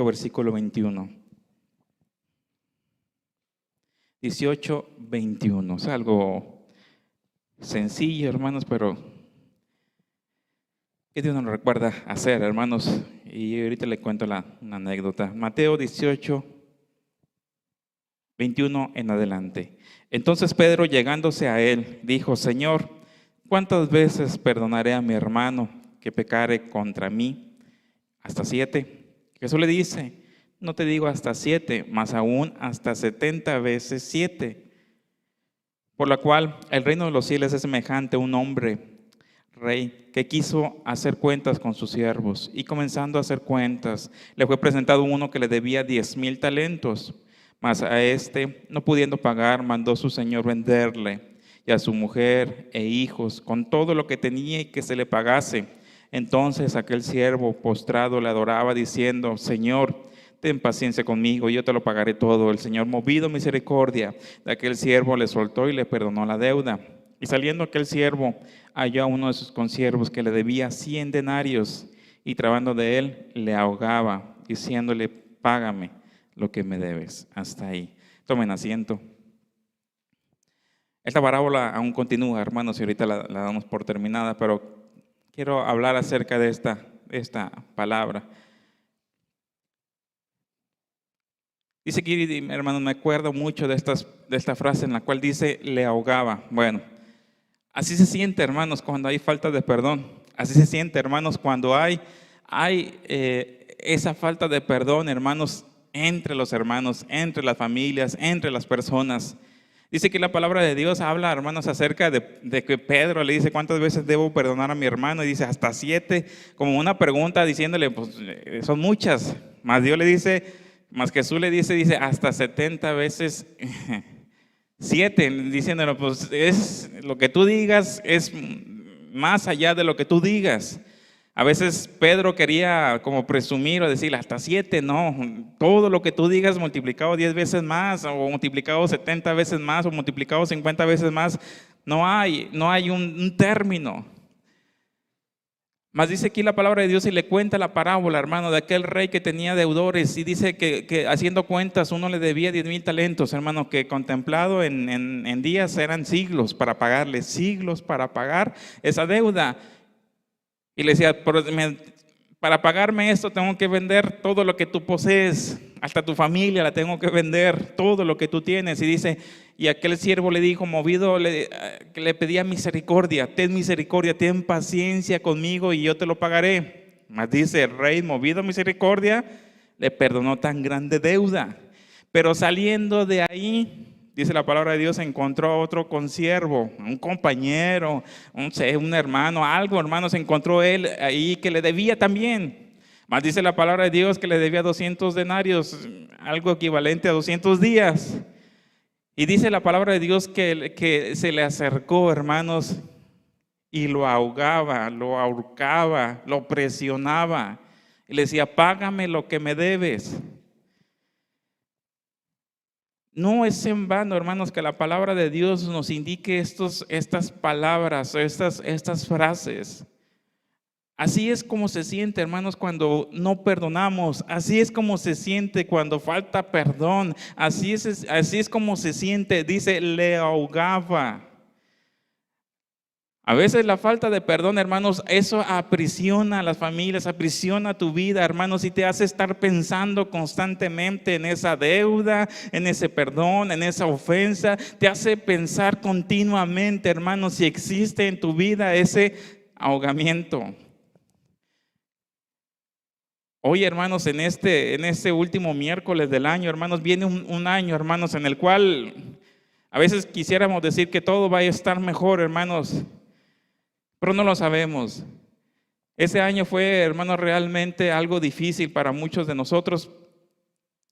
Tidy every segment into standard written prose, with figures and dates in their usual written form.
versículo 21. 18, 21. Es algo sencillo, hermanos, pero que Dios nos recuerda hacer, hermanos. Y ahorita le cuento una anécdota. Mateo 18, 21 en adelante. Entonces Pedro, llegándose a él, dijo: Señor, ¿cuántas veces perdonaré a mi hermano que pecare contra mí? ¿Hasta 7? Jesús le dice: no te digo hasta 7, mas aún hasta 70 veces 7. Por la cual el reino de los cielos es semejante a un hombre, rey, que quiso hacer cuentas con sus siervos. Y comenzando a hacer cuentas, le fue presentado uno que le debía 10,000 talentos. Mas a este, no pudiendo pagar, mandó su señor venderle, y a su mujer e hijos, con todo lo que tenía, y que se le pagase. Entonces aquel siervo postrado le adoraba, diciendo: Señor, ten paciencia conmigo, yo te lo pagaré todo. El Señor, movido a misericordia de aquel siervo, le soltó y le perdonó la deuda. Y saliendo aquel siervo, halló a uno de sus consiervos que le debía 100 denarios, y trabando de él, le ahogaba, diciéndole: págame lo que me debes. Hasta ahí. Tomen asiento. Esta parábola aún continúa, hermanos, y ahorita la damos por terminada, pero quiero hablar acerca de esta palabra. Dice aquí, hermanos, me acuerdo mucho de esta frase en la cual dice: le ahogaba. Bueno, así se siente, hermanos, cuando hay falta de perdón. Así se siente, hermanos, cuando hay esa falta de perdón, hermanos, entre los hermanos, entre las familias, entre las personas. Dice que la palabra de Dios habla, hermanos, acerca de que Pedro le dice: ¿cuántas veces debo perdonar a mi hermano? Y dice: hasta 7, como una pregunta diciéndole, pues son muchas. Más Dios le dice, más Jesús le dice hasta 70 veces 7, diciéndole, pues es lo que tú digas, es más allá de lo que tú digas. A veces Pedro quería como presumir o decir hasta 7, no, todo lo que tú digas multiplicado 10 veces más, o multiplicado 70 veces más, o multiplicado 50 veces más. No hay un término. Mas dice aquí la palabra de Dios y le cuenta la parábola, hermano, de aquel rey que tenía deudores, y dice que haciendo cuentas uno le debía 10,000 talentos, hermano, que contemplado en días eran siglos para pagarle, siglos para pagar esa deuda. Y le decía: para pagarme esto tengo que vender todo lo que tú posees, hasta tu familia la tengo que vender, todo lo que tú tienes. Y dice, y aquel siervo le dijo, movido, que le pedía misericordia: ten paciencia conmigo y yo te lo pagaré. Mas dice el rey, movido a misericordia, le perdonó tan grande deuda. Pero saliendo de ahí, dice la palabra de Dios, encontró a otro consiervo, un compañero, un hermano, algo, hermano, se encontró él ahí que le debía también. Más dice la palabra de Dios que le debía 200 denarios, algo equivalente a 200 días. Y dice la palabra de Dios que se le acercó, hermanos, y lo ahogaba, lo ahorcaba, lo presionaba. Y le decía: págame lo que me debes. No es en vano, hermanos, que la palabra de Dios nos indique estas palabras, estas frases. Así es como se siente, hermanos, cuando no perdonamos. Así es como se siente cuando falta perdón. Así es como se siente. Dice, le ahogaba. A veces la falta de perdón, hermanos, eso aprisiona a las familias, aprisiona tu vida, hermanos, y te hace estar pensando constantemente en esa deuda, en ese perdón, en esa ofensa. Te hace pensar continuamente, hermanos, si existe en tu vida ese ahogamiento. Hoy, hermanos, en este último miércoles del año, hermanos, viene un año, hermanos, en el cual a veces quisiéramos decir que todo va a estar mejor, hermanos, pero no lo sabemos. Ese año fue, hermanos, realmente algo difícil para muchos de nosotros,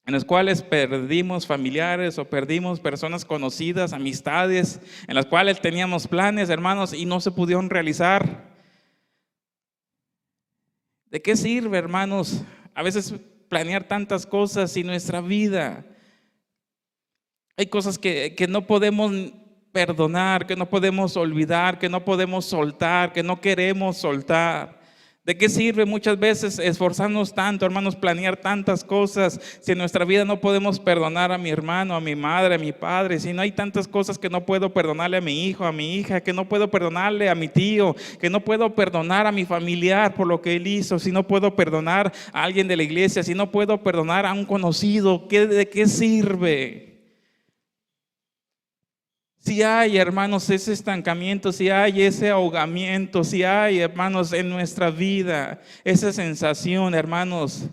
en los cuales perdimos familiares o perdimos personas conocidas, amistades, en las cuales teníamos planes, hermanos, y no se pudieron realizar. ¿De qué sirve, hermanos, a veces planear tantas cosas en nuestra vida? Hay cosas que no podemos perdonar, que no podemos olvidar, que no podemos soltar, que no queremos soltar. ¿De qué sirve muchas veces esforzarnos tanto, hermanos, planear tantas cosas, si en nuestra vida no podemos perdonar a mi hermano, a mi madre, a mi padre, si no hay tantas cosas que no puedo perdonarle a mi hijo, a mi hija, que no puedo perdonarle a mi tío, que no puedo perdonar a mi familiar por lo que él hizo, si no puedo perdonar a alguien de la iglesia, si no puedo perdonar a un conocido, ¿de qué sirve? Si hay, hermanos, ese estancamiento, si hay ese ahogamiento, si hay, hermanos, en nuestra vida, esa sensación, hermanos,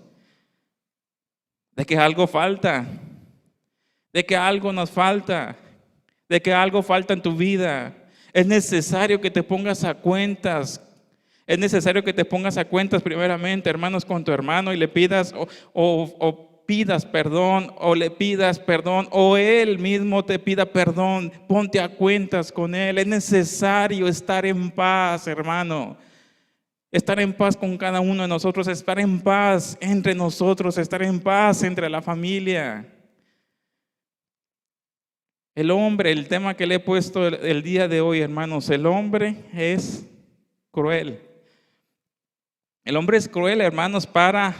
de que algo falta, de que algo nos falta, de que algo falta en tu vida, es necesario que te pongas a cuentas. Es necesario que te pongas a cuentas primeramente, hermanos, con tu hermano y le pidas o pidas perdón o le pidas perdón o él mismo te pida perdón. Ponte a cuentas con él. Es necesario estar en paz, hermano. Estar en paz con cada uno de nosotros, estar en paz entre nosotros, estar en paz entre la familia. El hombre, el tema que le he puesto el día de hoy, hermanos, el hombre es cruel. El hombre es cruel, hermanos, para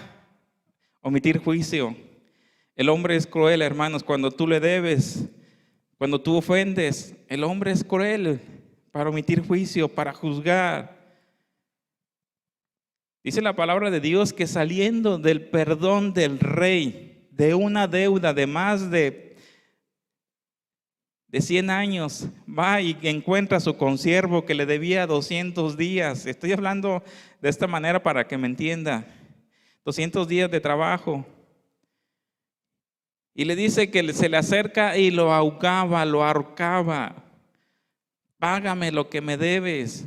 omitir juicio. El hombre es cruel, hermanos, cuando tú le debes, cuando tú ofendes. El hombre es cruel para omitir juicio, para juzgar. Dice la palabra de Dios que saliendo del perdón del rey, de una deuda de más de 100 años, va y encuentra a su consiervo que le debía 200 días. Estoy hablando de esta manera para que me entienda. 200 días de trabajo. Y le dice que se le acerca y lo ahogaba, lo ahorcaba. Págame lo que me debes.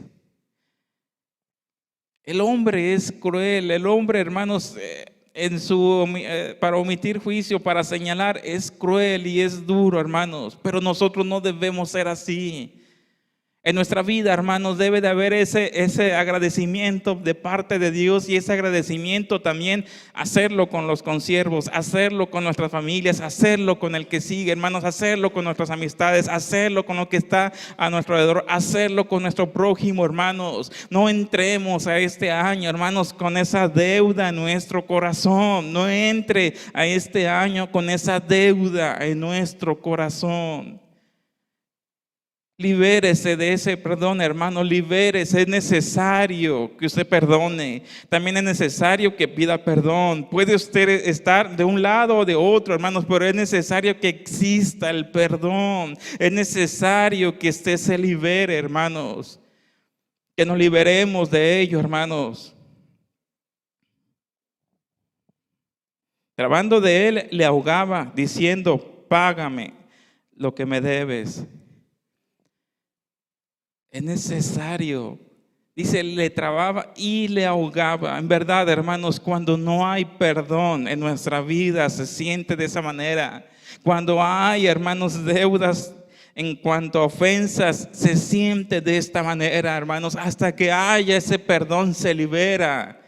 El hombre es cruel. El hombre, hermanos, para omitir juicio, para señalar, es cruel y es duro, hermanos. Pero nosotros no debemos ser así. En nuestra vida, hermanos, debe de haber ese agradecimiento de parte de Dios y ese agradecimiento también hacerlo con los consiervos, hacerlo con nuestras familias, hacerlo con el que sigue, hermanos, hacerlo con nuestras amistades, hacerlo con lo que está a nuestro alrededor, hacerlo con nuestro prójimo, hermanos. No entremos a este año, hermanos, con esa deuda en nuestro corazón. No entre a este año con esa deuda en nuestro corazón. Libérese de ese perdón, hermano, libérese. Es necesario que usted perdone. También es necesario que pida perdón. Puede usted estar de un lado o de otro, hermanos, pero es necesario que exista el perdón. Es necesario que usted se libere, hermanos. Que nos liberemos de ello, hermanos. Trabajando de él, le ahogaba, diciendo: págame lo que me debes. Es necesario. Dice, le trababa y le ahogaba. En verdad, hermanos, cuando no hay perdón en nuestra vida, se siente de esa manera. Cuando hay, hermanos, deudas en cuanto a ofensas, se siente de esta manera, hermanos. Hasta que haya ese perdón, se libera.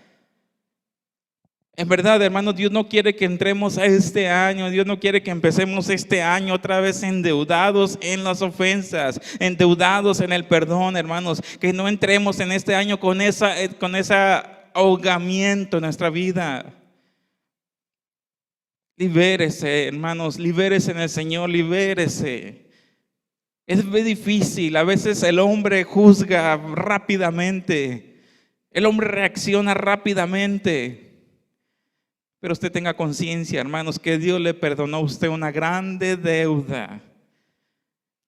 En verdad, hermanos, Dios no quiere que entremos a este año, Dios no quiere que empecemos este año otra vez endeudados en las ofensas, endeudados en el perdón, hermanos. Que no entremos en este año con ese ahogamiento en nuestra vida. Libérese, hermanos, libérese en el Señor, libérese. Es muy difícil, a veces el hombre juzga rápidamente, el hombre reacciona rápidamente. Pero usted tenga conciencia, hermanos, que Dios le perdonó a usted una grande deuda.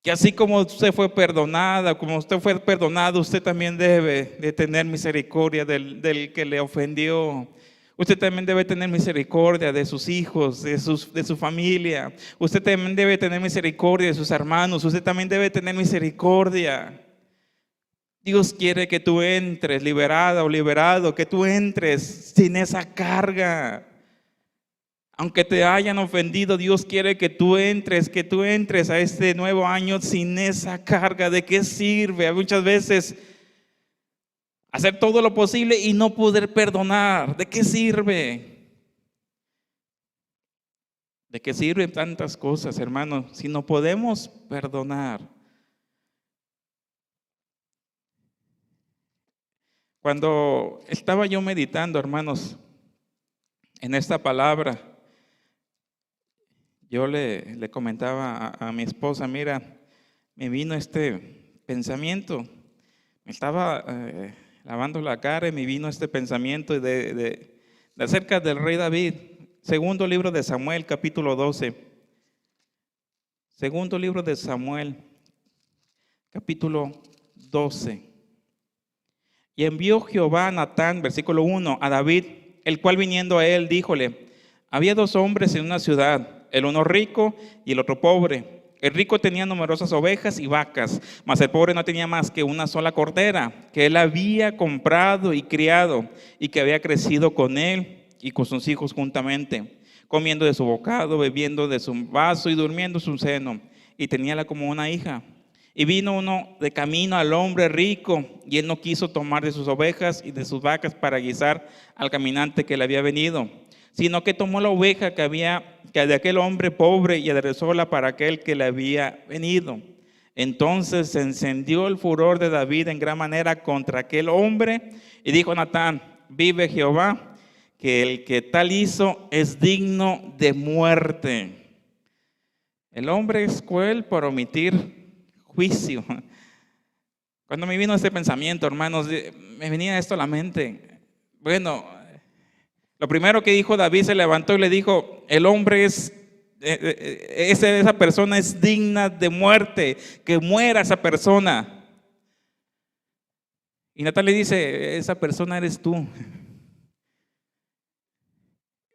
Que así como usted fue perdonada, como usted fue perdonado, usted también debe de tener misericordia del que le ofendió. Usted también debe tener misericordia de sus hijos, de su familia. Usted también debe tener misericordia de sus hermanos. Usted también debe tener misericordia. Dios quiere que tú entres liberada o liberado, que tú entres sin esa carga. Aunque te hayan ofendido, Dios quiere que tú entres a este nuevo año sin esa carga. ¿De qué sirve? Muchas veces hacer todo lo posible y no poder perdonar. ¿De qué sirve? ¿De qué sirven tantas cosas, hermanos, si no podemos perdonar? Cuando estaba yo meditando, hermanos, en esta palabra, yo le comentaba a mi esposa, mira, me vino este pensamiento. Me estaba lavando la cara y me vino este pensamiento de acerca del rey David. Segundo libro de Samuel, capítulo 12. Segundo libro de Samuel, capítulo 12. Y envió Jehová a Natán, versículo 1, a David, el cual viniendo a él, díjole: había dos hombres en una ciudad, el uno rico y el otro pobre. El rico tenía numerosas ovejas y vacas, mas el pobre no tenía más que una sola cordera, que él había comprado y criado, y que había crecido con él y con sus hijos juntamente, comiendo de su bocado, bebiendo de su vaso y durmiendo en su seno, y teníala como una hija. Y vino uno de camino al hombre rico, y él no quiso tomar de sus ovejas y de sus vacas para guisar al caminante que le había venido, sino que tomó la oveja que de aquel hombre pobre y aderezóla para aquel que le había venido. Entonces se encendió el furor de David en gran manera contra aquel hombre, y dijo Natán: vive Jehová, que el que tal hizo es digno de muerte. El hombre es cruel por omitir juicio. Cuando me vino este pensamiento, hermanos, me venía esto a la mente. Bueno, lo primero que dijo David, se levantó y le dijo: el hombre esa persona es digna de muerte, que muera esa persona. Y Natán le dice: esa persona eres tú.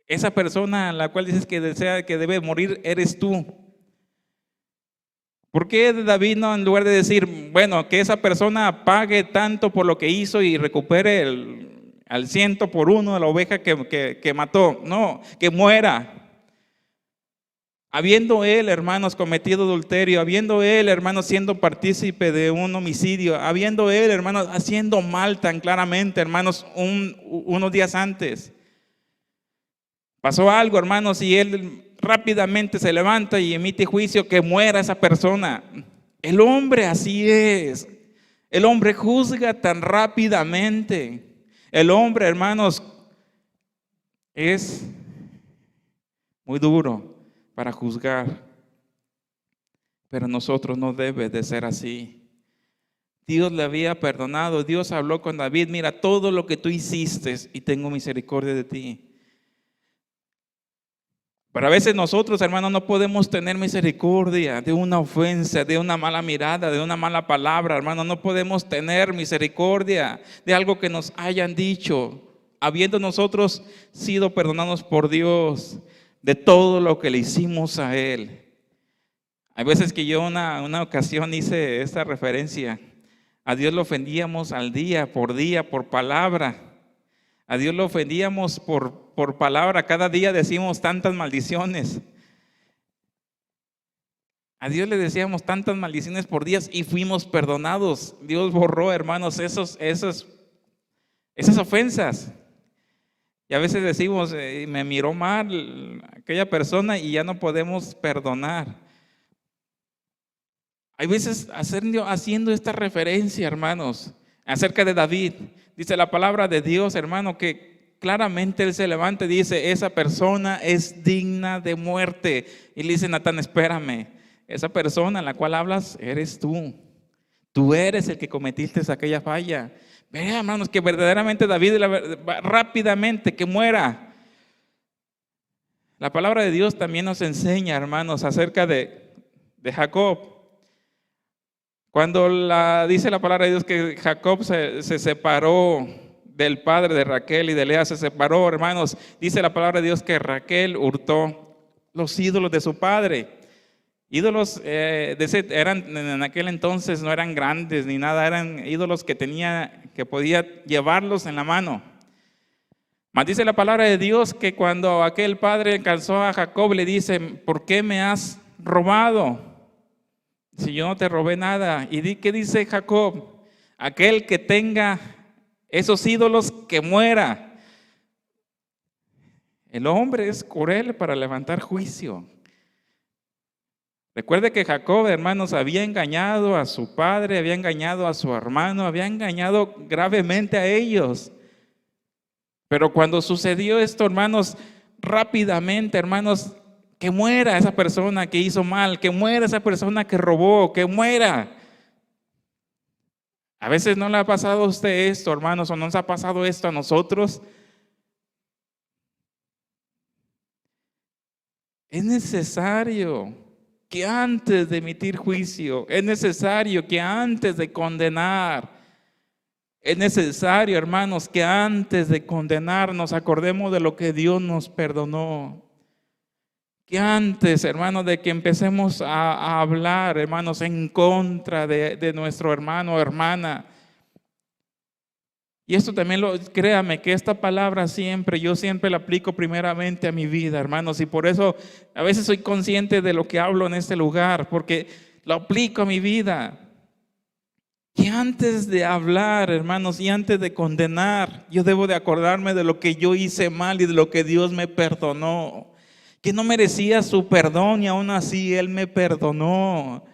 Esa persona a la cual dices que debe morir, eres tú. ¿Por qué David no, en lugar de decir, bueno, que esa persona pague tanto por lo que hizo y recupere al 100 por 1 de la oveja que mató? No, que muera. Habiendo él, hermanos, cometido adulterio, habiendo él, hermanos, siendo partícipe de un homicidio, habiendo él, hermanos, haciendo mal tan claramente, hermanos, unos días antes. Pasó algo, hermanos, y él rápidamente se levanta y emite juicio, que muera esa persona. El hombre así es. El hombre juzga tan rápidamente. El hombre, hermanos, es muy duro para juzgar, pero nosotros no debe de ser así. Dios le había perdonado. Dios habló con David: mira, todo lo que tú hiciste y tengo misericordia de ti. Pero a veces nosotros, hermanos, no podemos tener misericordia de una ofensa, de una mala mirada, de una mala palabra, hermanos. No podemos tener misericordia de algo que nos hayan dicho, habiendo nosotros sido perdonados por Dios de todo lo que le hicimos a Él. Hay veces que yo una ocasión hice esta referencia: a Dios lo ofendíamos al día, por palabra. A Dios lo ofendíamos por palabra. Cada día decimos tantas maldiciones. A Dios le decíamos tantas maldiciones por días y fuimos perdonados. Dios borró, hermanos, esas ofensas. Y a veces decimos, me miró mal aquella persona y ya no podemos perdonar. Hay veces haciendo esta referencia, hermanos, acerca de David. Dice la palabra de Dios, hermano, que claramente él se levanta y dice: esa persona es digna de muerte. Y le dice Natán: espérame, esa persona a la cual hablas eres tú. Tú eres el que cometiste aquella falla. Vea, hermanos, que verdaderamente David rápidamente que muera. La palabra de Dios también nos enseña, hermanos, acerca de Jacob. Cuando dice la palabra de Dios que Jacob se separó del padre de Raquel y de Lea, se separó, hermanos, dice la palabra de Dios que Raquel hurtó los ídolos de su padre. Ídolos eran en aquel entonces, no eran grandes ni nada, eran ídolos que podía llevarlos en la mano. Mas dice la palabra de Dios que cuando aquel padre alcanzó a Jacob, le dice: ¿por qué me has robado? Si yo no te robé nada. ¿Y qué dice Jacob? Aquel que tenga esos ídolos, que muera. El hombre es cruel para levantar juicio. Recuerde que Jacob, hermanos, había engañado a su padre, había engañado a su hermano, había engañado gravemente a ellos. Pero cuando sucedió esto, hermanos, rápidamente, hermanos, que muera esa persona que hizo mal, que muera esa persona que robó, que muera. A veces no le ha pasado a usted esto, hermanos, o no nos ha pasado esto a nosotros. Es necesario que antes de emitir juicio, es necesario que antes de condenar, es necesario, hermanos, que antes de condenar nos acordemos de lo que Dios nos perdonó. Que antes, hermanos, de que empecemos a hablar, hermanos, en contra de nuestro hermano o hermana. Y esto también, créame, que esta palabra yo siempre la aplico primeramente a mi vida, hermanos. Y por eso a veces soy consciente de lo que hablo en este lugar, porque lo aplico a mi vida. Que antes de hablar, hermanos, y antes de condenar, yo debo de acordarme de lo que yo hice mal y de lo que Dios me perdonó. Que no merecía su perdón y aún así Él me perdonó.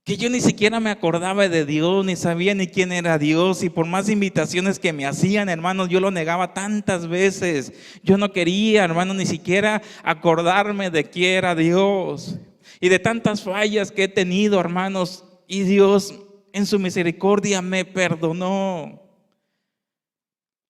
Que yo ni siquiera me acordaba de Dios, ni sabía ni quién era Dios. Y por más invitaciones que me hacían, hermanos, yo lo negaba tantas veces. Yo no quería, hermanos, ni siquiera acordarme de quién era Dios. Y de tantas fallas que he tenido, hermanos, y Dios en su misericordia me perdonó.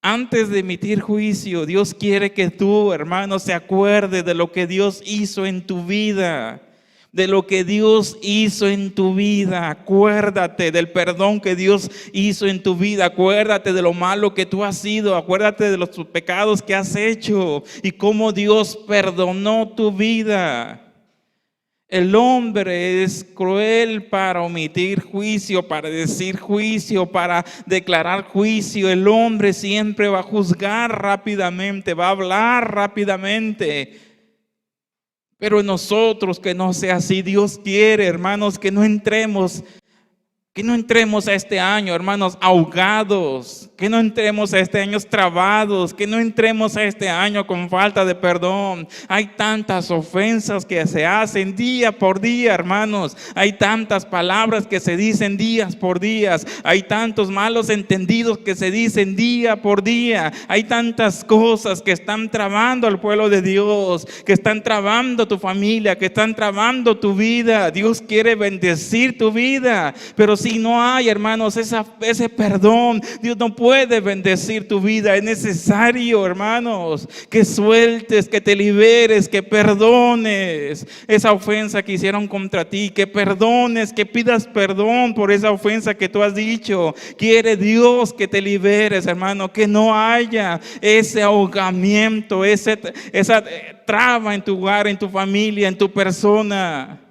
Antes de emitir juicio, Dios quiere que tú, hermano, se acuerdes de lo que Dios hizo en tu vida. De lo que Dios hizo en tu vida. Acuérdate del perdón que Dios hizo en tu vida. Acuérdate de lo malo que tú has sido. Acuérdate de los pecados que has hecho y cómo Dios perdonó tu vida. El hombre es cruel para omitir juicio, para decir juicio, para declarar juicio. El hombre siempre va a juzgar rápidamente, va a hablar rápidamente. Pero en nosotros que no sea así. Dios quiere, hermanos, que no entremos a este año, hermanos, ahogados. Que no entremos a este año trabados. Que no entremos a este año con falta de perdón. Hay tantas ofensas que se hacen día por día, hermanos. Hay tantas palabras que se dicen días por días. Hay tantos malos entendidos que se dicen día por día. Hay tantas cosas que están trabando al pueblo de Dios, que están trabando tu familia, que están trabando tu vida. Dios quiere bendecir tu vida, pero si no hay, hermanos, ese perdón, Dios no puede bendecir tu vida. Es necesario, hermanos, que sueltes, que te liberes, que perdones esa ofensa que hicieron contra ti, que perdones, que pidas perdón por esa ofensa que tú has dicho. Quiere Dios que te liberes, hermano, que no haya ese ahogamiento, esa traba en tu hogar, en tu familia, en tu persona.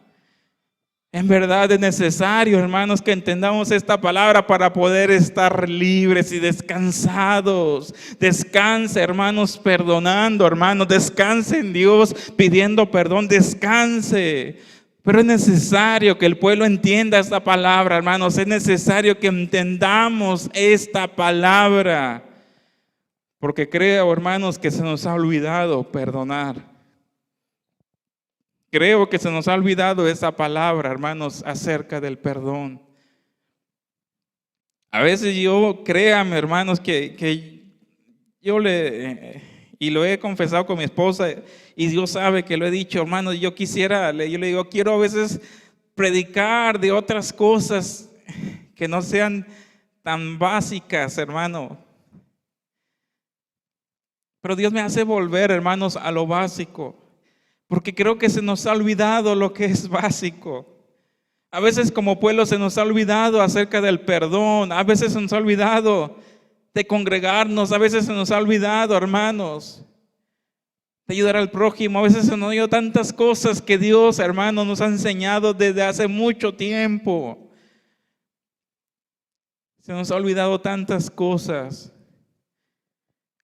En verdad es necesario, hermanos, que entendamos esta palabra para poder estar libres y descansados. Descanse, hermanos, perdonando, hermanos. Descanse en Dios pidiendo perdón. Descanse. Pero es necesario que el pueblo entienda esta palabra, hermanos. Es necesario que entendamos esta palabra. Porque creo, hermanos, que se nos ha olvidado perdonar. Creo que se nos ha olvidado esa palabra, hermanos, acerca del perdón. A veces créame, hermanos, que yo y lo he confesado con mi esposa, y Dios sabe que lo he dicho, hermanos, yo le digo, quiero a veces predicar de otras cosas que no sean tan básicas, hermano. Pero Dios me hace volver, hermanos, a lo básico. Porque creo que se nos ha olvidado lo que es básico. A veces como pueblo se nos ha olvidado acerca del perdón. A veces se nos ha olvidado de congregarnos. A veces se nos ha olvidado, hermanos, de ayudar al prójimo. A veces se nos ha olvidado tantas cosas que Dios, hermanos, nos ha enseñado desde hace mucho tiempo. Se nos ha olvidado tantas cosas.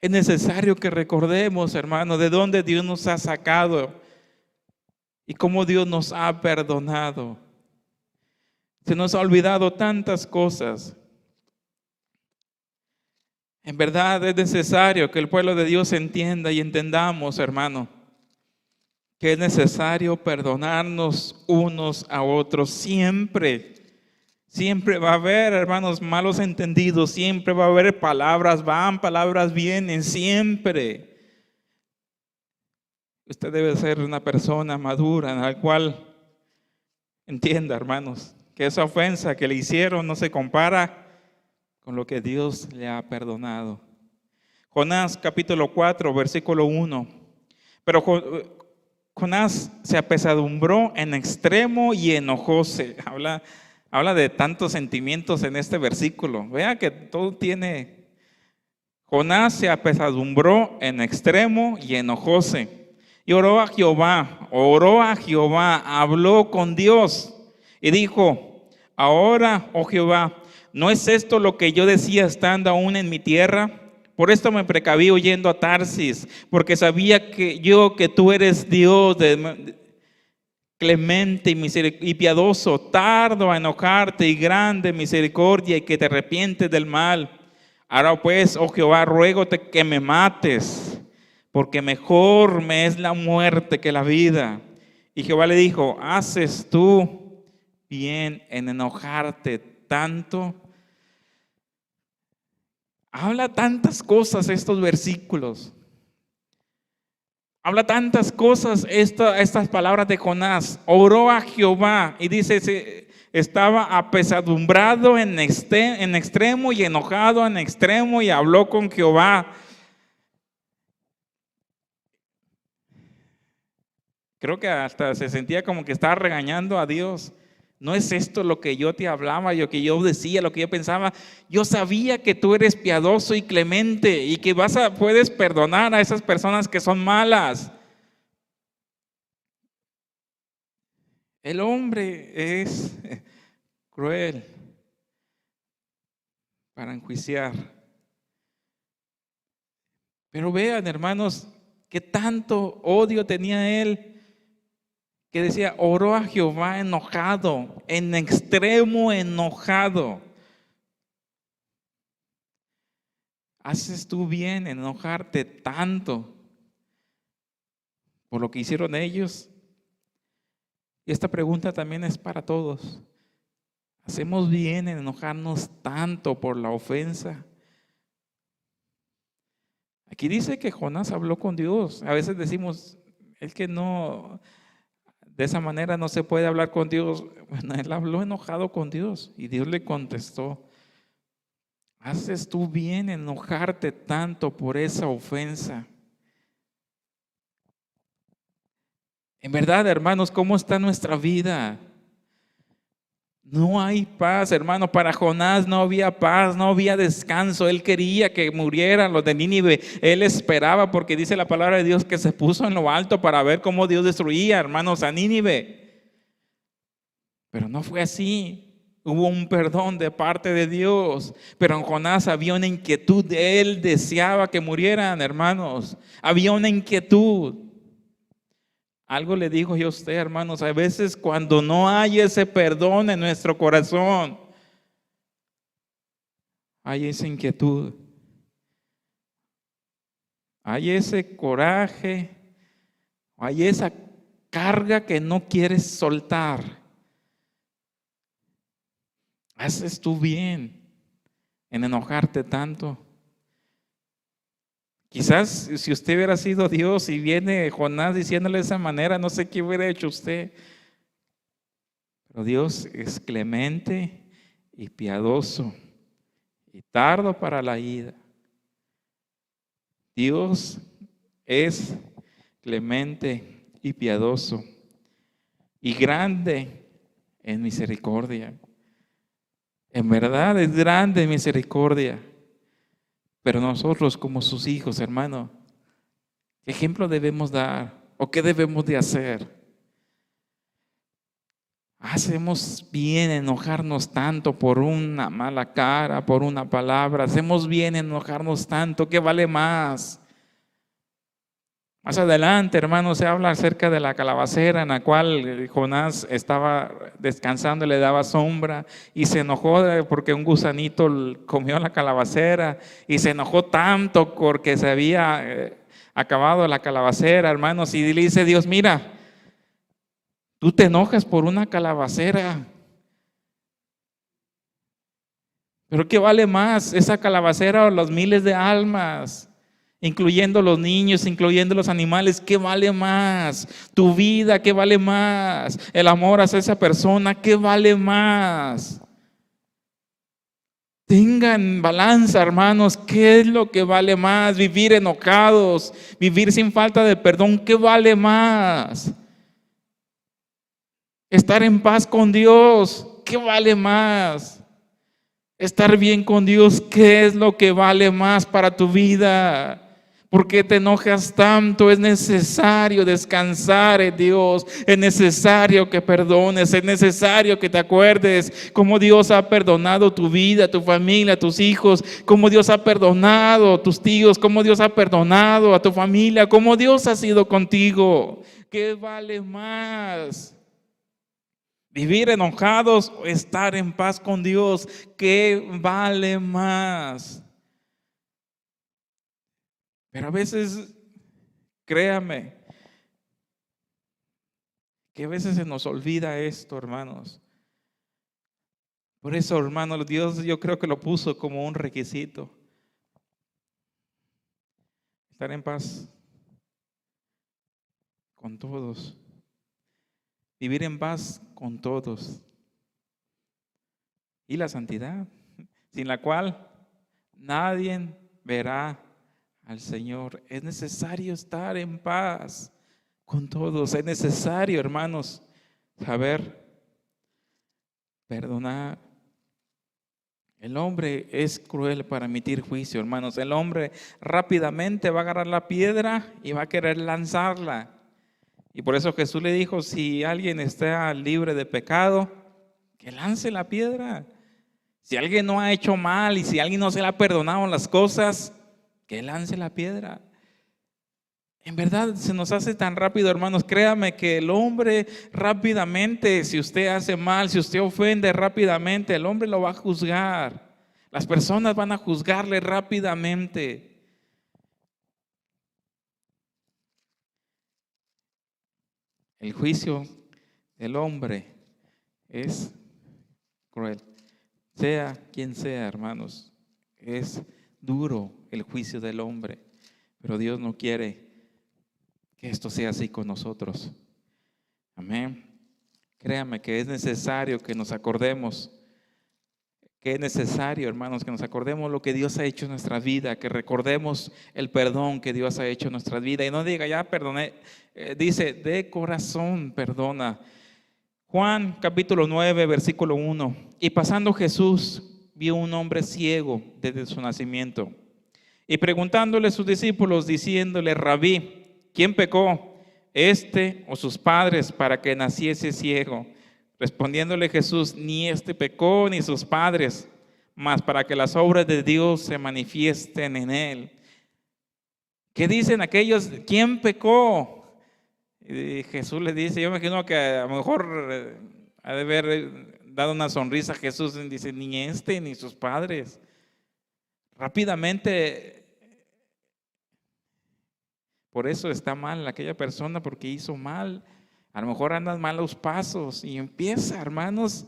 Es necesario que recordemos, hermanos, de dónde Dios nos ha sacado y cómo Dios nos ha perdonado. Se nos ha olvidado tantas cosas. En verdad es necesario que el pueblo de Dios entienda y entendamos, hermano, que es necesario perdonarnos unos a otros siempre. Siempre va a haber, hermanos, malos entendidos, siempre va a haber palabras van, palabras vienen, siempre. Usted debe ser una persona madura en la cual entienda, hermanos, que esa ofensa que le hicieron no se compara con lo que Dios le ha perdonado. Jonás capítulo 4, versículo 1. Pero Jonás se apesadumbró en extremo y enojóse. Habla de tantos sentimientos en este versículo. Vea que todo tiene. Jonás se apesadumbró en extremo y enojóse. Y oró a Jehová, habló con Dios y dijo: ahora, oh Jehová, ¿no es esto lo que yo decía estando aún en mi tierra? Por esto me precaví huyendo a Tarsis, porque sabía que tú eres Dios clemente y piadoso, tardo a enojarte y grande misericordia, y que te arrepientes del mal. Ahora pues, oh Jehová, ruégote que me mates, porque mejor me es la muerte que la vida. Y Jehová le dijo: ¿haces tú bien en enojarte tanto? Habla tantas cosas estos versículos. Habla tantas cosas estas palabras de Jonás. Oró a Jehová y dice, estaba apesadumbrado en extremo y enojado en extremo, y habló con Jehová. Creo que hasta se sentía como que estaba regañando a Dios. ¿No es esto lo que yo te hablaba, lo que yo decía, lo que yo pensaba? Yo sabía que tú eres piadoso y clemente y que puedes perdonar a esas personas que son malas. El hombre es cruel para enjuiciar. Pero vean, hermanos, qué tanto odio tenía él, que decía, oró a Jehová enojado, en extremo enojado. ¿Haces tú bien en enojarte tanto por lo que hicieron ellos? Y esta pregunta también es para todos. ¿Hacemos bien en enojarnos tanto por la ofensa? Aquí dice que Jonás habló con Dios. A veces decimos, es que no, de esa manera no se puede hablar con Dios. Bueno, él habló enojado con Dios y Dios le contestó: ¿haces tú bien en enojarte tanto por esa ofensa? En verdad, hermanos, ¿cómo está nuestra vida? No hay paz, hermano. Para Jonás no había paz, no había descanso. Él quería que murieran los de Nínive. Él esperaba, porque dice la palabra de Dios que se puso en lo alto para ver cómo Dios destruía, hermanos, a Nínive. Pero no fue así. Hubo un perdón de parte de Dios, pero en Jonás había una inquietud. Él deseaba que murieran, hermanos. Había una inquietud. Algo le digo yo a usted, hermanos, a veces cuando no hay ese perdón en nuestro corazón, hay esa inquietud, hay ese coraje, hay esa carga que no quieres soltar. ¿Haces tú bien en enojarte tanto? Quizás si usted hubiera sido Dios y viene Jonás diciéndole de esa manera, no sé qué hubiera hecho usted. Pero Dios es clemente y piadoso y tardo para la ira. Dios es clemente y piadoso y grande en misericordia. En verdad es grande en misericordia. Pero nosotros como sus hijos, hermano, ¿qué ejemplo debemos dar? ¿O qué debemos de hacer? Hacemos bien en enojarnos tanto por una mala cara, por una palabra. Hacemos bien en enojarnos tanto. ¿Qué vale más? Más adelante, hermano, se habla acerca de la calabacera en la cual Jonás estaba descansando y le daba sombra, y se enojó porque un gusanito comió la calabacera, y se enojó tanto porque se había acabado la calabacera, hermanos, y le dice Dios: mira, Tú te enojas por una calabacera. Pero ¿qué vale más? ¿Esa calabacera o los miles de almas? Incluyendo los niños, incluyendo los animales, ¿qué vale más? Tu vida, ¿qué vale más? El amor hacia esa persona, ¿qué vale más? Tengan balanza, hermanos, ¿qué es lo que vale más? Vivir enojados, vivir sin falta de perdón, ¿qué vale más? Estar en paz con Dios, ¿qué vale más? Estar bien con Dios, ¿qué es lo que vale más para tu vida? ¿Por qué te enojas tanto? Es necesario descansar en Dios, es necesario que perdones, es necesario que te acuerdes cómo Dios ha perdonado tu vida, tu familia, tus hijos, cómo Dios ha perdonado a tus tíos, cómo Dios ha perdonado a tu familia, cómo Dios ha sido contigo. ¿Qué vale más? ¿Vivir enojados o estar en paz con Dios? ¿Qué vale más? Pero a veces, créame, que a veces se nos olvida esto, hermanos. Por eso, hermanos, Dios yo creo que lo puso como un requisito. Estar en paz con todos. Vivir en paz con todos. Y la santidad, sin la cual nadie verá al Señor. Es necesario estar en paz con todos. Es necesario, hermanos, saber perdonar. El hombre es cruel para emitir juicio, hermanos. El hombre rápidamente va a agarrar la piedra y va a querer lanzarla. Y por eso Jesús le dijo, si alguien está libre de pecado, que lance la piedra. Si alguien no ha hecho mal y si alguien no se le ha perdonado las cosas, que lance la piedra. En verdad se nos hace tan rápido, hermanos. Créame que el hombre rápidamente, si usted hace mal, si usted ofende rápidamente, el hombre lo va a juzgar. Las personas van a juzgarle rápidamente. El juicio del hombre es cruel. Sea quien sea, hermanos, es duro el juicio del hombre. Pero Dios no quiere que esto sea así con nosotros. Amén. Créame que es necesario que nos acordemos, que es necesario, hermanos, que nos acordemos lo que Dios ha hecho en nuestra vida, que recordemos el perdón que Dios ha hecho en nuestra vida. Y no diga, ya perdoné, dice, de corazón perdona. Juan capítulo 9, versículo 1. Y pasando Jesús, vio un hombre ciego desde su nacimiento. Y preguntándole a sus discípulos, diciéndole, Rabí, ¿quién pecó, este o sus padres, para que naciese ciego? Respondiéndole Jesús, ni este pecó ni sus padres, mas para que las obras de Dios se manifiesten en él. ¿Qué dicen aquellos? ¿Quién pecó? Y Jesús les dice, yo me imagino que a lo mejor ha de haber dado una sonrisa a Jesús y dice, ni este ni sus padres. Rápidamente, por eso está mal aquella persona, porque hizo mal. A lo mejor andan malos pasos y empieza, hermanos.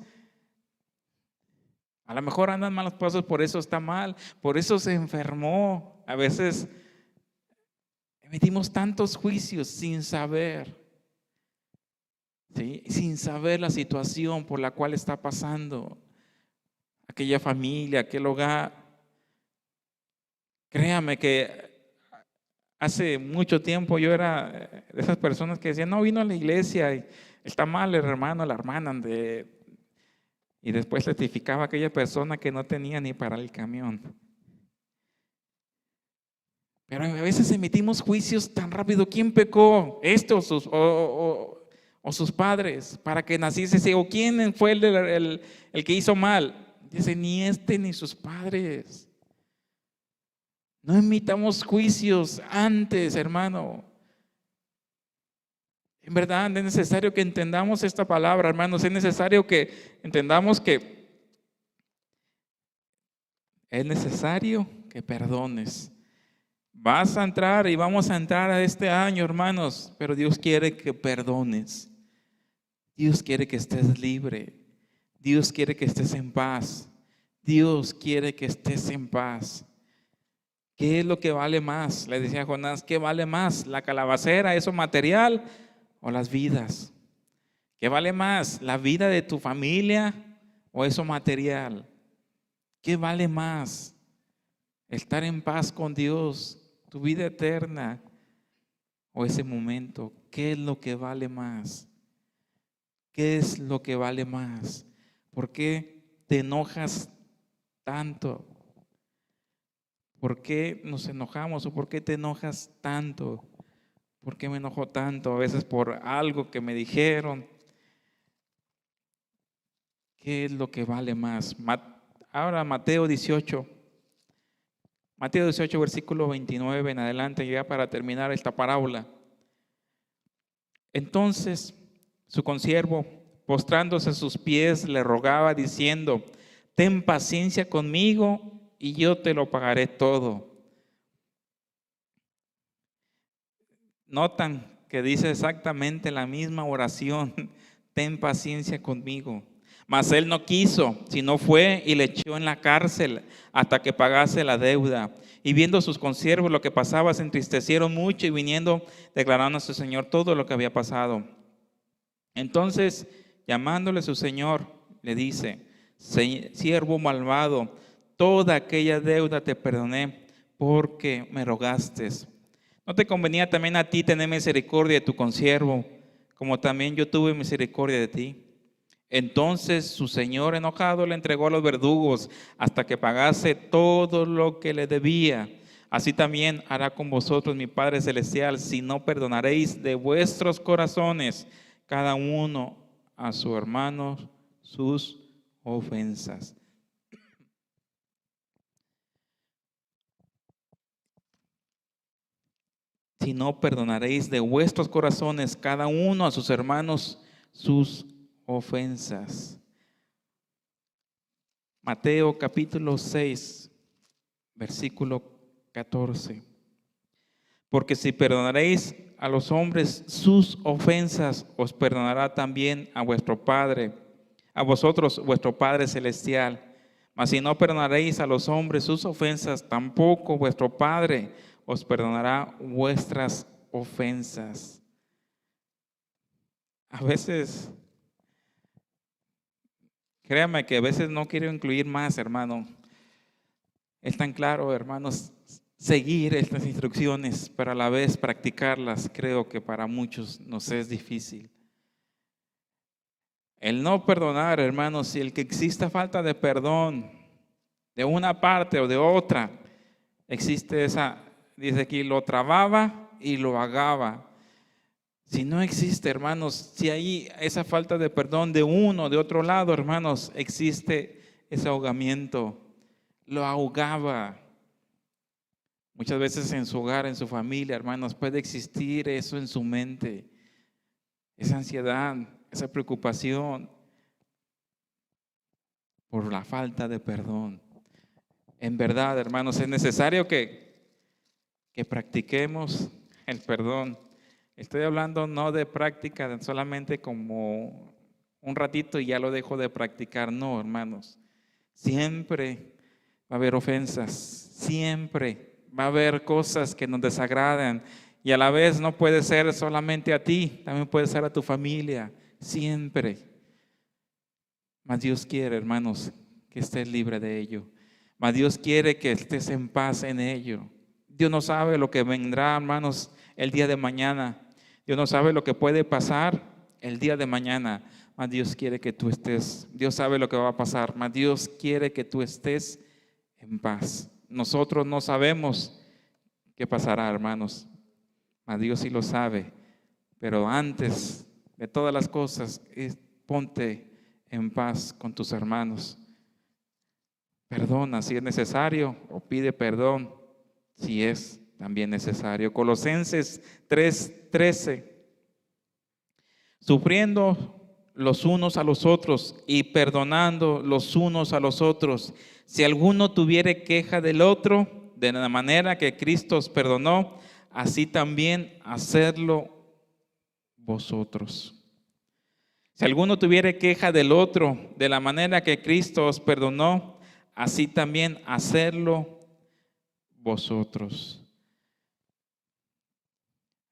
A lo mejor andan malos pasos, por eso está mal, por eso se enfermó. A veces emitimos tantos juicios sin saber, ¿sí? Sin saber la situación por la cual está pasando aquella familia, aquel hogar. Créame que hace mucho tiempo yo era de esas personas que decían, no, vino a la iglesia y está mal el hermano, la hermana, y después certificaba a aquella persona que no tenía ni para el camión. Pero a veces emitimos juicios tan rápido. ¿Quién pecó? ¿Este o sus padres para que naciese ciego? ¿Quién fue el que hizo mal? Dice, ni este ni sus padres. No emitamos juicios antes, hermano. En verdad es necesario que entendamos esta palabra, hermanos. Es necesario que entendamos que es necesario que perdones. Vas a entrar y vamos a entrar a este año, hermanos, pero Dios quiere que perdones. Dios quiere que estés libre. Dios quiere que estés en paz. Dios quiere que estés en paz. ¿Qué es lo que vale más? Le decía a Jonás, ¿qué vale más? ¿La calabacera, eso material, o las vidas? ¿Qué vale más? ¿La vida de tu familia o eso material? ¿Qué vale más? ¿Estar en paz con Dios, tu vida eterna o ese momento? ¿Qué es lo que vale más? ¿Qué es lo que vale más? ¿Por qué te enojas tanto? ¿Por qué nos enojamos o por qué te enojas tanto? ¿Por qué me enojo tanto? A veces por algo que me dijeron. ¿Qué es lo que vale más? Ahora Mateo 18, versículo 29 en adelante, ya para terminar esta parábola. Entonces su consiervo, postrándose a sus pies, le rogaba diciendo: ten paciencia conmigo y yo te lo pagaré todo. Notan que dice exactamente la misma oración: ten paciencia conmigo. Mas él no quiso, sino fue y le echó en la cárcel hasta que pagase la deuda. Y viendo sus consiervos lo que pasaba, se entristecieron mucho, y viniendo declararon a su señor todo lo que había pasado. Entonces, llamándole su señor, le dice: siervo malvado, toda aquella deuda te perdoné porque me rogaste. ¿No te convenía también a ti tener misericordia de tu consiervo, como también yo tuve misericordia de ti? Entonces su señor, enojado, le entregó a los verdugos hasta que pagase todo lo que le debía. Así también hará con vosotros mi Padre Celestial, si no perdonaréis de vuestros corazones cada uno a su hermano sus ofensas. Si no perdonaréis de vuestros corazones cada uno a sus hermanos sus ofensas. Mateo capítulo 6, versículo 14. Porque si perdonaréis a los hombres sus ofensas, os perdonará también a vuestro Padre, a vosotros vuestro Padre Celestial. Mas si no perdonaréis a los hombres sus ofensas, tampoco vuestro Padre os perdonará vuestras ofensas. A veces, créame que a veces no quiero incluir más, hermano. Es tan claro, hermanos, seguir estas instrucciones, pero a la vez practicarlas, creo que para muchos nos es difícil. El no perdonar, hermanos, si el que exista falta de perdón de una parte o de otra, existe esa, dice aquí, lo trababa y lo agaba. Si no existe, hermanos, si hay esa falta de perdón de uno, de otro lado, hermanos, existe ese ahogamiento. Lo ahogaba. Muchas veces en su hogar, en su familia, hermanos, puede existir eso en su mente. Esa ansiedad, esa preocupación por la falta de perdón. En verdad, hermanos, es necesario que practiquemos el perdón. Estoy hablando no de práctica solamente como un ratito y ya lo dejo de practicar. No, hermanos. Siempre va a haber ofensas. Siempre va a haber cosas que nos desagradan. Y a la vez no puede ser solamente a ti, también puede ser a tu familia. Siempre. Mas Dios quiere, hermanos, que estés libre de ello. Mas Dios quiere que estés en paz en ello. Dios no sabe lo que vendrá, hermanos, el día de mañana. Dios no sabe lo que puede pasar el día de mañana. Mas Dios quiere que tú estés. Dios sabe lo que va a pasar. Mas Dios quiere que tú estés en paz. Nosotros no sabemos qué pasará, hermanos. Mas Dios sí lo sabe. Pero antes de todas las cosas, ponte en paz con tus hermanos. Perdona si es necesario o pide perdón si es también necesario. Colosenses 3:13. Sufriendo los unos a los otros y perdonando los unos a los otros. Si alguno tuviere queja del otro, de la manera que Cristo os perdonó, así también hacedlo vosotros. Si alguno tuviere queja del otro, de la manera que Cristo os perdonó, así también hacedlo vosotros.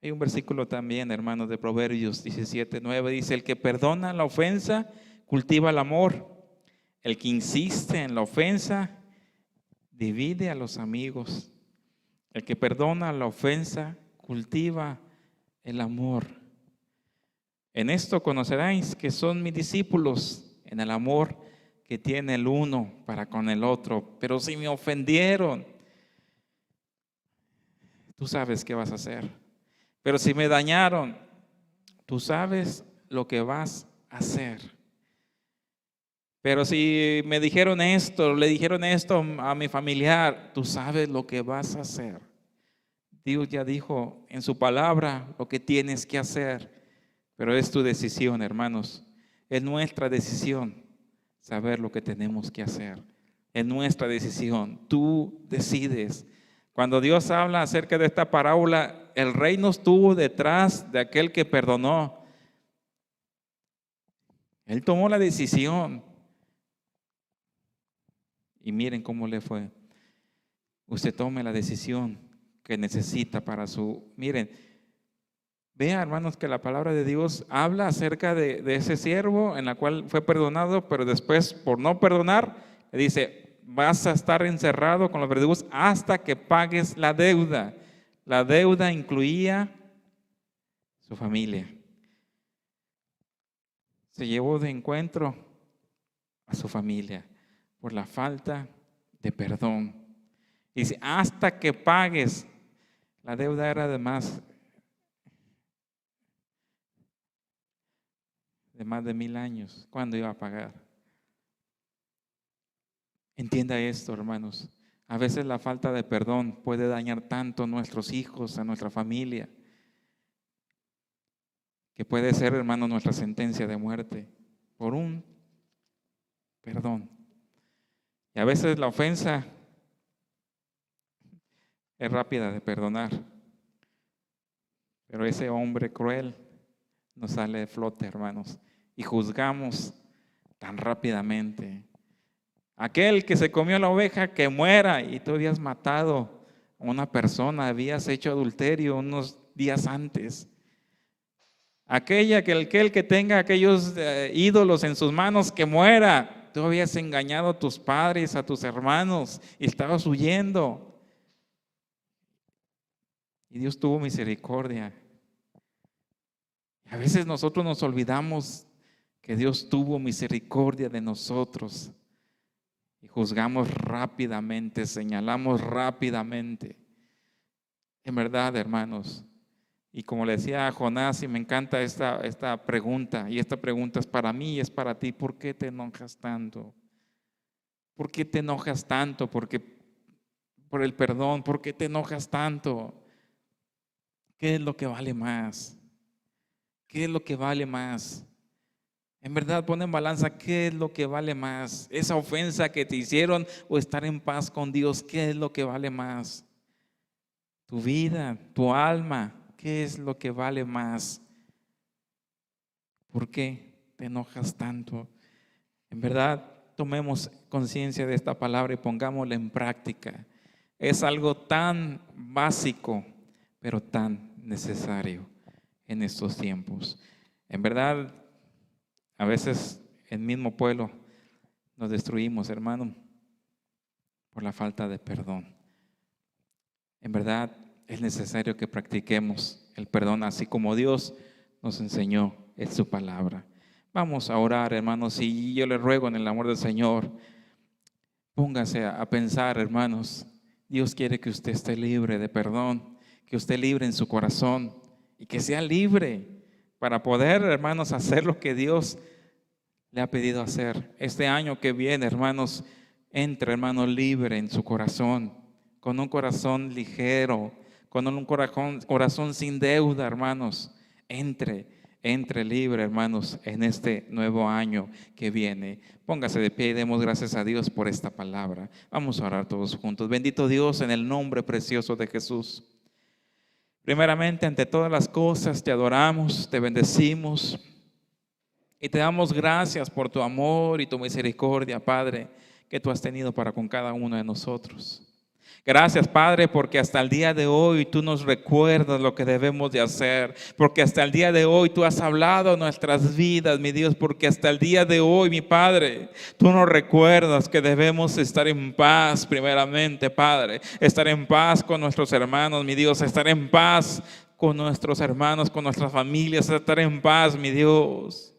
Hay un versículo también, hermanos, de Proverbios 17:9, dice: el que perdona la ofensa, cultiva el amor. El que insiste en la ofensa, divide a los amigos. El que perdona la ofensa, cultiva el amor. En esto conoceréis que son mis discípulos, en el amor que tiene el uno para con el otro. Pero si me ofendieron, tú sabes qué vas a hacer. Pero si me dañaron, tú sabes lo que vas a hacer. Pero si me dijeron esto, le dijeron esto a mi familiar, tú sabes lo que vas a hacer. Dios ya dijo en su palabra lo que tienes que hacer, pero es tu decisión, hermanos. Es nuestra decisión saber lo que tenemos que hacer. Es nuestra decisión. Tú decides. Cuando Dios habla acerca de esta parábola, el rey no estuvo detrás de aquel que perdonó. Él tomó la decisión. Y miren cómo le fue. Usted tome la decisión que necesita para su... Miren, vea, hermanos, que la palabra de Dios habla acerca de ese siervo en la cual fue perdonado, pero después, por no perdonar, le dice: vas a estar encerrado con los verdugos hasta que pagues la deuda. La deuda incluía su familia. Se llevó de encuentro a su familia por la falta de perdón. Dice: hasta que pagues. La deuda era de más de 1000 años. ¿Cuándo iba a pagar? Entienda esto, hermanos. A veces la falta de perdón puede dañar tanto a nuestros hijos, a nuestra familia, que puede ser, hermanos, nuestra sentencia de muerte por un perdón. Y a veces la ofensa es rápida de perdonar, pero ese hombre cruel nos sale de flote, hermanos, y juzgamos tan rápidamente. Aquel que se comió la oveja, que muera, y tú habías matado a una persona, habías hecho adulterio unos días antes. Aquel que tenga aquellos ídolos en sus manos, que muera. Tú habías engañado a tus padres, a tus hermanos, y estabas huyendo. Y Dios tuvo misericordia. A veces nosotros nos olvidamos que Dios tuvo misericordia de nosotros y juzgamos rápidamente, señalamos rápidamente. En verdad, hermanos, y como le decía a Jonás, y me encanta esta pregunta, y esta pregunta es para mí y es para ti: ¿por qué te enojas tanto? ¿Por qué te enojas tanto? Por el perdón, ¿por qué te enojas tanto? ¿Qué es lo que vale más? ¿Qué es lo que vale más? En verdad, pon en balanza qué es lo que vale más. Esa ofensa que te hicieron o estar en paz con Dios, ¿qué es lo que vale más? Tu vida, tu alma, ¿qué es lo que vale más? ¿Por qué te enojas tanto? En verdad, tomemos conciencia de esta palabra y pongámosla en práctica. Es algo tan básico, pero tan necesario en estos tiempos. En verdad, a veces el mismo pueblo nos destruimos, hermano, por la falta de perdón. En verdad, es necesario que practiquemos el perdón, así como Dios nos enseñó en su palabra. Vamos a orar, hermanos, y yo le ruego en el amor del Señor, póngase a pensar, hermanos. Dios quiere que usted esté libre de perdón, que usted libre en su corazón y que sea libre para poder, hermanos, hacer lo que Dios le ha pedido hacer. Este año que viene, hermanos, entre, hermanos, libre en su corazón, con un corazón ligero, con un corazón sin deuda, hermanos. Entre libre, hermanos, en este nuevo año que viene. Póngase de pie y demos gracias a Dios por esta palabra. Vamos a orar todos juntos. Bendito Dios, en el nombre precioso de Jesús. Primeramente, ante todas las cosas, te adoramos, te bendecimos Y te damos gracias por tu amor y tu misericordia, Padre, que tú has tenido para con cada uno de nosotros. Gracias, Padre, porque hasta el día de hoy tú nos recuerdas lo que debemos de hacer, porque hasta el día de hoy tú has hablado nuestras vidas, mi Dios, porque hasta el día de hoy, mi Padre, tú nos recuerdas que debemos estar en paz primeramente, Padre, estar en paz con nuestros hermanos, mi Dios, estar en paz con nuestros hermanos, con nuestras familias, estar en paz, mi Dios,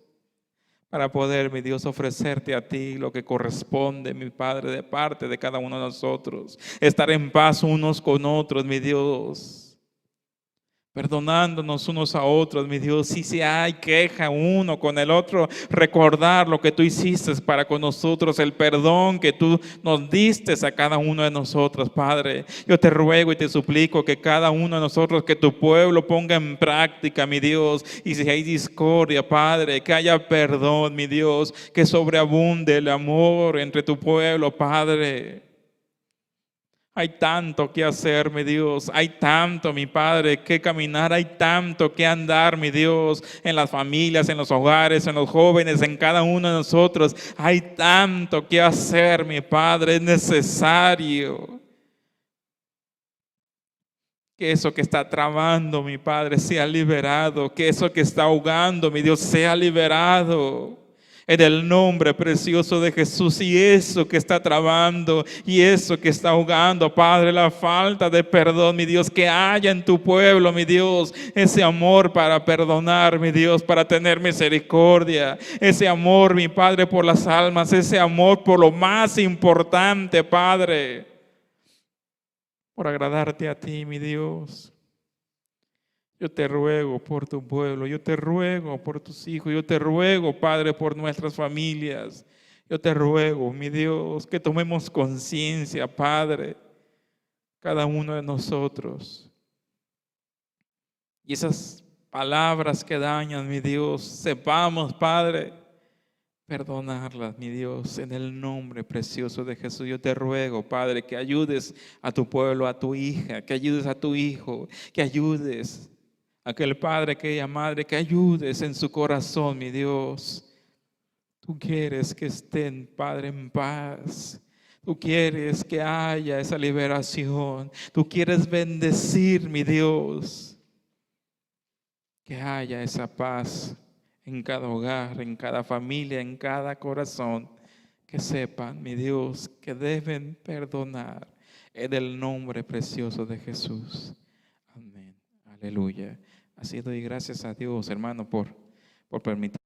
para poder, mi Dios, ofrecerte a ti lo que corresponde, mi Padre, de parte de cada uno de nosotros. Estar en paz unos con otros, mi Dios. Perdonándonos unos a otros, mi Dios. Si hay queja uno con el otro, recordar lo que tú hiciste para con nosotros, el perdón que tú nos diste a cada uno de nosotros, Padre. Yo te ruego y te suplico que cada uno de nosotros, que tu pueblo ponga en práctica, mi Dios. Y si hay discordia, Padre, que haya perdón, mi Dios, que sobreabunde el amor entre tu pueblo, Padre. Hay tanto que hacer, mi Dios. Hay tanto, mi Padre, que caminar. Hay tanto que andar, mi Dios, en las familias, en los hogares, en los jóvenes, en cada uno de nosotros. Hay tanto que hacer, mi Padre. Es necesario que eso que está trabando, mi Padre, sea liberado. Que eso que está ahogando, mi Dios, sea liberado. En el nombre precioso de Jesús. Y eso que está trabando y eso que está ahogando, Padre, la falta de perdón, mi Dios, que haya en tu pueblo, mi Dios, ese amor para perdonar, mi Dios, para tener misericordia, ese amor, mi Padre, por las almas, ese amor por lo más importante, Padre, por agradarte a ti, mi Dios. Yo te ruego por tu pueblo, yo te ruego por tus hijos, yo te ruego, Padre, por nuestras familias. Yo te ruego, mi Dios, que tomemos conciencia, Padre, cada uno de nosotros. Y esas palabras que dañan, mi Dios, sepamos, Padre, perdonarlas, mi Dios, en el nombre precioso de Jesús. Yo te ruego, Padre, que ayudes a tu pueblo, a tu hija, que ayudes a tu hijo, que ayudes aquel padre, aquella madre, que ayudes en su corazón, mi Dios. Tú quieres que estén, Padre, en paz. Tú quieres que haya esa liberación. Tú quieres bendecir, mi Dios. Que haya esa paz en cada hogar, en cada familia, en cada corazón. Que sepan, mi Dios, que deben perdonar en el nombre precioso de Jesús. Amén. Aleluya. Así doy gracias a Dios, hermano, por permitir.